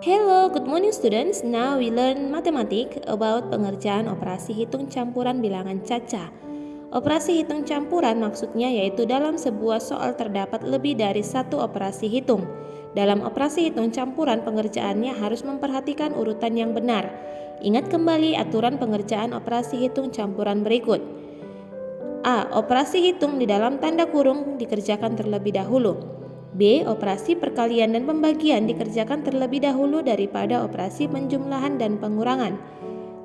Hello, good morning students. Now we learn mathematics about pengerjaan operasi hitung campuran bilangan caca. Operasi hitung campuran maksudnya yaitu dalam sebuah soal terdapat lebih dari satu operasi hitung. Dalam operasi hitung campuran pengerjaannya harus memperhatikan urutan yang benar. Ingat kembali aturan pengerjaan operasi hitung campuran berikut. A. Operasi hitung di dalam tanda kurung dikerjakan terlebih dahulu. B. Operasi perkalian dan pembagian dikerjakan terlebih dahulu daripada operasi penjumlahan dan pengurangan.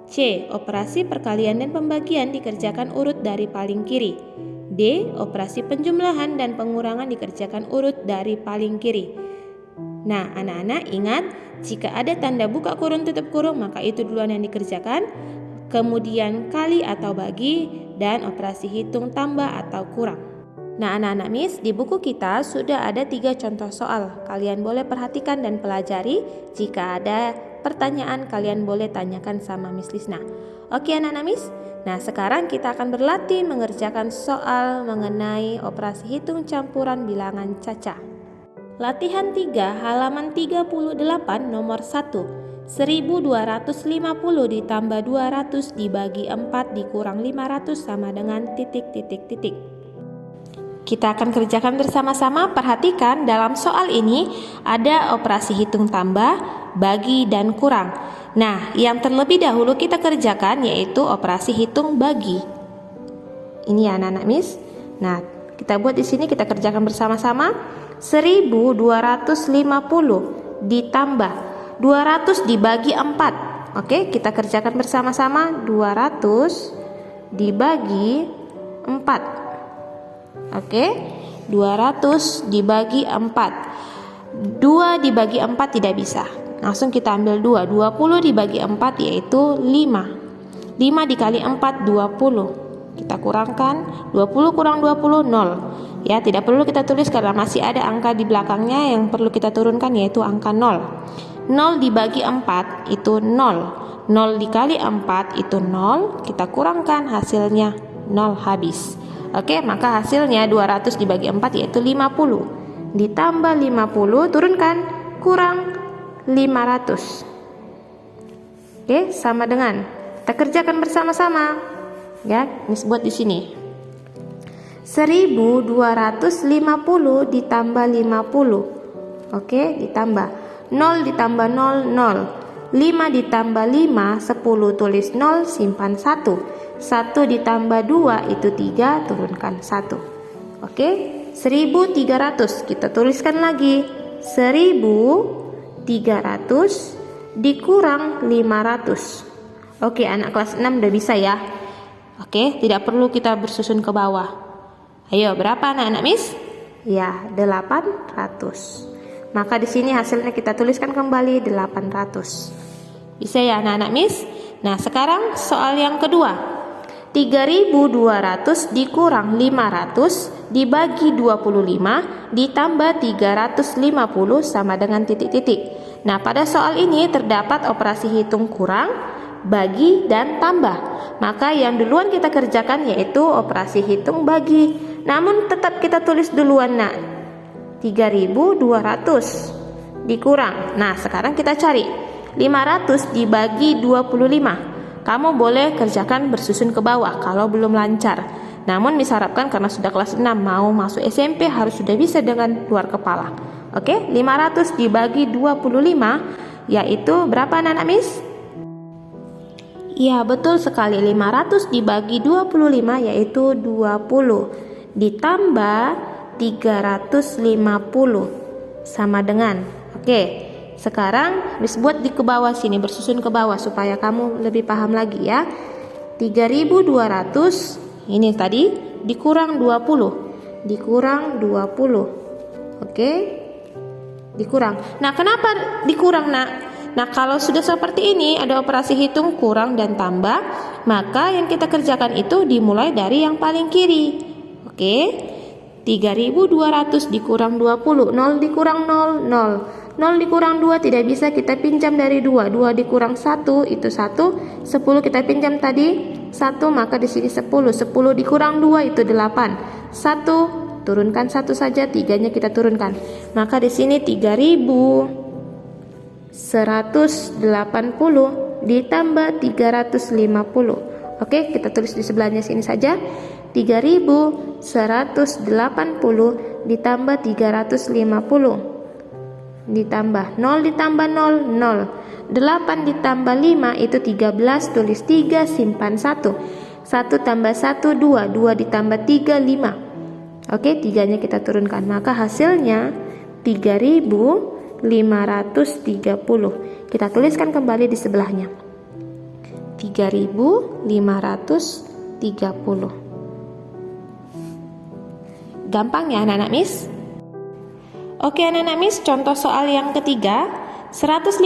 C. Operasi perkalian dan pembagian dikerjakan urut dari paling kiri. D. Operasi penjumlahan dan pengurangan dikerjakan urut dari paling kiri. Nah, anak-anak ingat, jika ada tanda buka kurung tutup kurung maka itu duluan yang dikerjakan, kemudian kali atau bagi, dan operasi hitung tambah atau kurang. Nah, anak-anak Miss, di buku kita sudah ada 3 contoh soal. Kalian boleh perhatikan dan pelajari. Jika ada pertanyaan, kalian boleh tanyakan sama Miss Lisna. Oke anak-anak Miss? Nah, sekarang kita akan berlatih mengerjakan soal mengenai operasi hitung campuran bilangan caca. Latihan 3, halaman 38, nomor 1. 1250 ditambah 200 dibagi 4 dikurang 500 sama dengan titik-titik-titik. Kita akan kerjakan bersama-sama. Perhatikan dalam soal ini ada operasi hitung tambah, bagi, dan kurang. Nah, yang terlebih dahulu kita kerjakan yaitu operasi hitung bagi. Ini ya anak-anak Miss. Nah, kita buat di sini, kita kerjakan bersama-sama. 1250 ditambah 200 dibagi 4. Oke, kita kerjakan bersama-sama. 200 dibagi 4. Oke, 200 dibagi 4. 2 dibagi 4 tidak bisa. Langsung kita ambil 2. 20 dibagi 4 yaitu 5. 5 dikali 4 20. Kita kurangkan 20 kurang 20 0. Ya, tidak perlu kita tulis karena masih ada angka di belakangnya yang perlu kita turunkan yaitu angka 0. 0 dibagi 4 itu 0. 0 dikali 4 itu 0. Kita kurangkan hasilnya 0 habis. Oke, maka hasilnya 200 dibagi 4 yaitu 50. Ditambah 50, turunkan, kurang 500. Oke, sama dengan. Kita kerjakan bersama-sama. Ya, Miss buat di sini. 1250 ditambah 50. Oke, ditambah. 0 ditambah 0, 0. 5 ditambah 5, 10, tulis 0, simpan 1. 1 ditambah 2 itu 3, turunkan 1. Oke, 1300 kita tuliskan lagi. 1300 dikurang 500. Oke, anak kelas 6 udah bisa ya. Oke, tidak perlu kita bersusun ke bawah. Ayo, berapa anak-anak Miss? Ya, 800. Maka di sini hasilnya kita tuliskan kembali 800. Bisa ya anak-anak Miss? Nah, sekarang soal yang kedua. 3200 dikurang 500 dibagi 25 ditambah 350 sama dengan titik-titik. Nah, pada soal ini terdapat operasi hitung kurang, bagi, dan tambah. Maka yang duluan kita kerjakan yaitu operasi hitung bagi. Namun tetap kita tulis duluan nak. 3200 dikurang. Nah, sekarang kita cari 500 dibagi 25. Kamu boleh kerjakan bersusun ke bawah kalau belum lancar. Namun diharapkan karena sudah kelas 6 mau masuk SMP harus sudah bisa dengan luar kepala. Oke, 500 dibagi 25 yaitu berapa anak-anak Miss? Iya, betul sekali. 500 dibagi 25 yaitu 20 ditambah 350 sama dengan. Oke. Sekarang Miss buat di ke bawah sini, bersusun ke bawah supaya kamu lebih paham lagi ya. 3200 ini tadi dikurang 20. Dikurang 20. Oke? Dikurang. Nah, kenapa dikurang, Nak? Nah, kalau sudah seperti ini ada operasi hitung kurang dan tambah, maka yang kita kerjakan itu dimulai dari yang paling kiri. Oke? 3200 dikurang 20. 0 dikurang 0, 0. 0 dikurang 2 tidak bisa, kita pinjam dari 2. 2 dikurang 1 itu 1. 10 kita pinjam tadi 1, maka di sini 10. 10 dikurang 2 itu 8. 1 turunkan 1 saja, 3-nya kita turunkan. Maka di sini 3100 ditambah 350. Oke, kita tulis di sebelahnya sini saja. 3180 ditambah 350. Ditambah 0 ditambah 0, 0. 8 ditambah 5 itu 13, tulis 3, simpan 1. 1 tambah 1, 2. 2 ditambah 3, 5. Oke, 3-nya kita turunkan. Maka hasilnya 3530. Kita tuliskan kembali di sebelahnya. 3530. Gampang ya anak-anak Miss? Oke anak-anak Miss, contoh soal yang ketiga. 150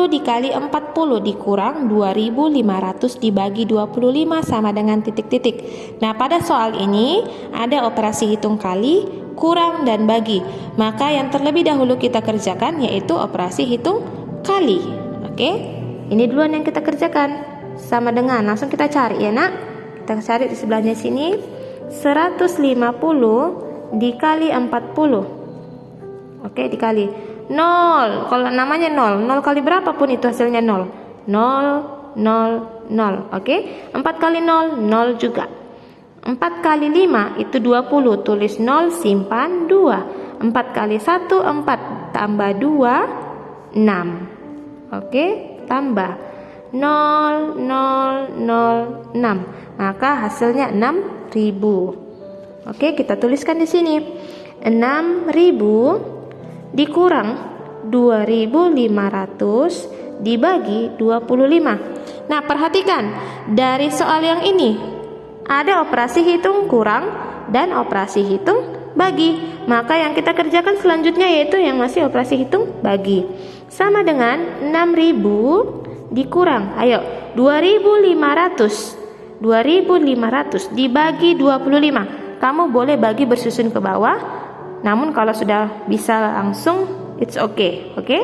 dikali 40 dikurang 2500 dibagi 25 sama dengan titik-titik. Nah, pada soal ini ada operasi hitung kali, kurang, dan bagi. Maka yang terlebih dahulu kita kerjakan yaitu operasi hitung kali. Oke, ini duluan yang kita kerjakan. Sama dengan, langsung kita cari ya nak. Kita cari di sebelahnya sini. 150 dikali 40. Oke, dikali 0, kalau namanya 0 kali berapapun itu hasilnya 0. 0, 0, 0. Oke, 4 kali 0, 0 juga. 4 kali 5 itu 20, tulis 0, simpan 2. 4 kali 1, 4, tambah 2, 6. Oke, tambah 0, 0, 0, 6. Maka hasilnya 6000. Oke, kita tuliskan di sini. 6000 dikurang 2500 dibagi 25. Nah, perhatikan dari soal yang ini ada operasi hitung kurang dan operasi hitung bagi. Maka yang kita kerjakan selanjutnya yaitu yang masih operasi hitung bagi. Sama dengan 6000 dikurang, ayo, 2500 dibagi 25. Kamu boleh bagi bersusun ke bawah. Namun kalau sudah bisa langsung, it's okay. Oke?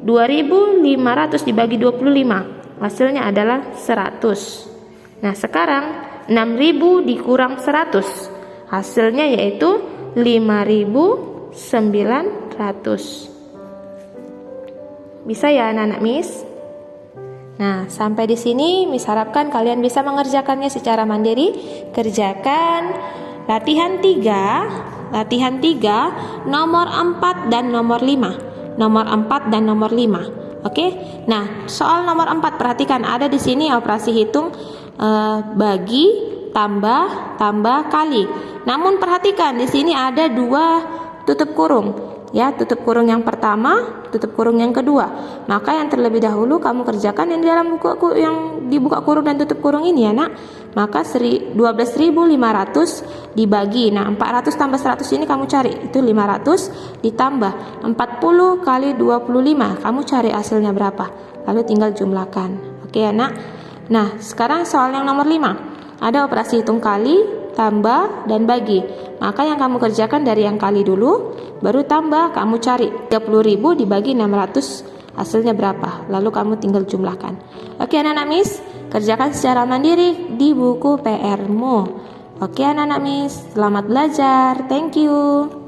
2500 dibagi 25, hasilnya adalah 100. Nah, sekarang 6000 dikurang 100, hasilnya yaitu 5900. Bisa ya anak-anak Miss? Nah, sampai di sini Miss harapkan kalian bisa mengerjakannya secara mandiri. Kerjakan latihan 3 nomor 4 dan nomor 5. Nomor 4 dan nomor 5. Oke. Nah, soal nomor 4 perhatikan ada di sini operasi hitung bagi, tambah, kali. Namun perhatikan di sini ada 2 tutup kurung. Ya, tutup kurung yang pertama, tutup kurung yang kedua. Maka yang terlebih dahulu kamu kerjakan yang di dalam buku yang dibuka kurung dan tutup kurung ini ya, Nak. Maka 12.500 dibagi. Nah, 400 tambah 100 ini kamu cari. Itu 500 ditambah 40 kali 25. Kamu cari hasilnya berapa? Lalu tinggal jumlahkan. Oke ya, Nak. Nah, sekarang soal yang nomor 5. Ada operasi hitung kali, tambah, dan bagi. Maka yang kamu kerjakan dari yang kali dulu, baru tambah, kamu cari 30.000 dibagi 600, hasilnya berapa? Lalu kamu tinggal jumlahkan. Oke anak-anak Miss, kerjakan secara mandiri di buku PR-mu. Oke anak-anak Miss, selamat belajar. Thank you.